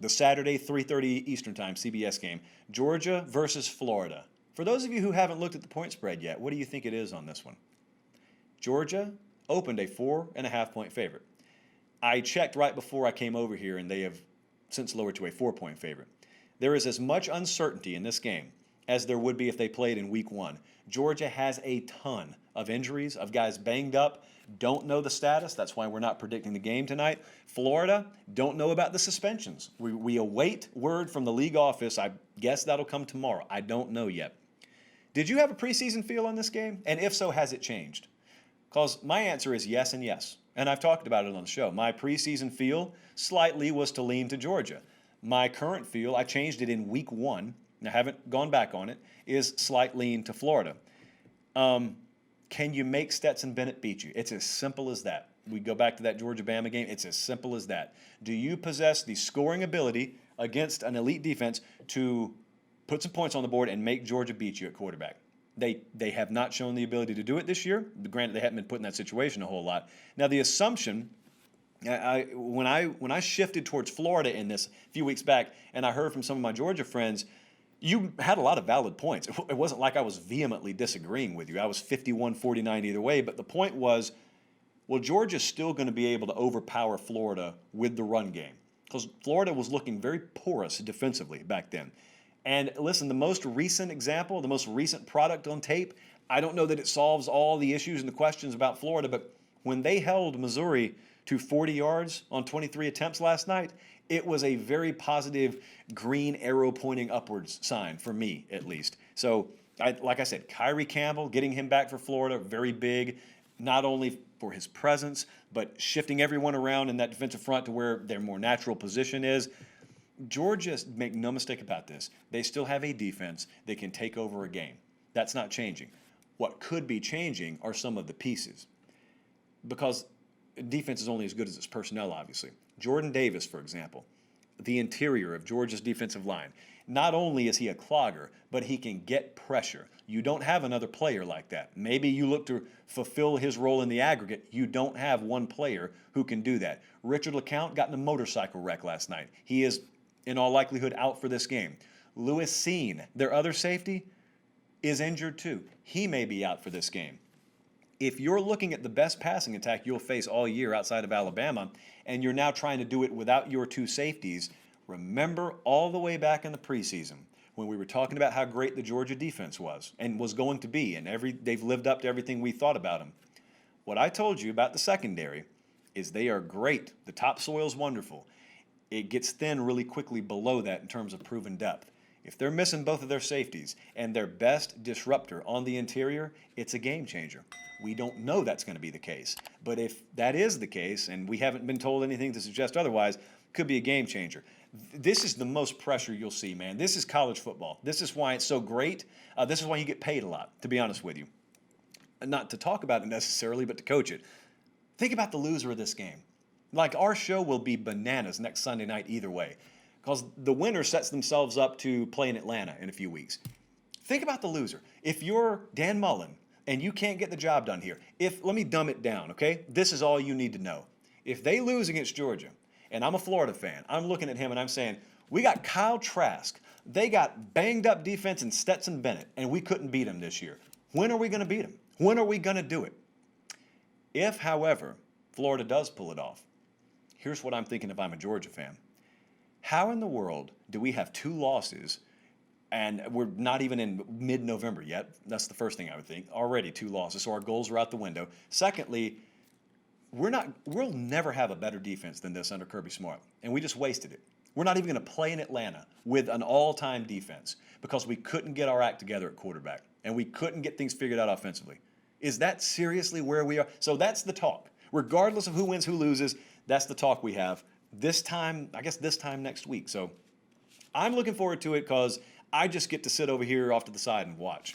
the Saturday 3:30 Eastern Time CBS game, Georgia versus Florida. For those of you who haven't looked at the point spread yet, what do you think it is on this one? Georgia opened a 4.5-point favorite. I checked right before I came over here, and they have since lowered to a 4-point favorite. There is as much uncertainty in this game as there would be if they played in week one. Georgia has a ton of injuries, of guys banged up, don't know the status. That's why we're not predicting the game tonight. Florida, don't know about the suspensions. We await word from the league office. I guess that'll come tomorrow. I don't know yet. Did you have a preseason feel on this game? And if so, has it changed? Because my answer is yes and yes. And I've talked about it on the show. My preseason feel slightly was to lean to Georgia. My current feel, I changed it in week one, and I haven't gone back on it, is slight lean to Florida. Can you make Stetson Bennett beat you? It's as simple as that. We go back to that Georgia-Bama game. It's as simple as that. Do you possess the scoring ability against an elite defense to put some points on the board and make Georgia beat you at quarterback? They have not shown the ability to do it this year. Granted, they haven't been put in that situation a whole lot. Now, the assumption, when I shifted towards Florida in this a few weeks back, and I heard from some of my Georgia friends, you had a lot of valid points. It wasn't like I was vehemently disagreeing with you. I was 51-49 either way. But the point was, well, Georgia's still going to be able to overpower Florida with the run game, because Florida was looking very porous defensively back then. And listen, the most recent example, the most recent product on tape, I don't know that it solves all the issues and the questions about Florida, but when they held Missouri to 40 yards on 23 attempts last night, it was a very positive green arrow pointing upwards sign for me, at least. So, like I said, Kyrie Campbell, getting him back for Florida, very big, not only for his presence, but shifting everyone around in that defensive front to where their more natural position is. Georgia, make no mistake about this, they still have a defense that can take over a game. That's not changing. What could be changing are some of the pieces, because defense is only as good as its personnel, obviously. Jordan Davis, for example, the interior of Georgia's defensive line. Not only is he a clogger, but he can get pressure. You don't have another player like that. Maybe you look to fulfill his role in the aggregate. You don't have one player who can do that. Richard LeCount got in a motorcycle wreck last night. He is, in all likelihood, out for this game. Lewis Seen, their other safety, is injured too. He may be out for this game. If you're looking at the best passing attack you'll face all year outside of Alabama, and you're now trying to do it without your two safeties, remember all the way back in the preseason when we were talking about how great the Georgia defense was and was going to be, and they've lived up to everything we thought about them. What I told you about the secondary is they are great. The topsoil's wonderful. It gets thin really quickly below that in terms of proven depth. If they're missing both of their safeties and their best disruptor on the interior, it's a game changer. We don't know that's going to be the case. But if that is the case, and we haven't been told anything to suggest otherwise, could be a game changer. This is the most pressure you'll see, man. This is college football. This is why it's so great. This is why you get paid a lot, to be honest with you. Not to talk about it necessarily, but to coach it. Think about the loser of this game. Like, our show will be bananas next Sunday night either way, because the winner sets themselves up to play in Atlanta in a few weeks. Think about the loser. If you're Dan Mullen and you can't get the job done here, let me dumb it down, okay? This is all you need to know. If they lose against Georgia, and I'm a Florida fan, I'm looking at him and I'm saying, we got Kyle Trask. They got banged up defense and Stetson Bennett, and we couldn't beat him this year. When are we going to beat him? When are we going to do it? If, however, Florida does pull it off, here's what I'm thinking if I'm a Georgia fan. How in the world do we have 2 losses, and we're not even in mid-November yet? That's the first thing I would think. Already 2 losses, so our goals are out the window. Secondly, we'll never have a better defense than this under Kirby Smart, and we just wasted it. We're not even going to play in Atlanta with an all-time defense because we couldn't get our act together at quarterback, and we couldn't get things figured out offensively. Is that seriously where we are? So that's the talk. Regardless of who wins, who loses, that's the talk we have. This time next week. So I'm looking forward to it because I just get to sit over here off to the side and watch.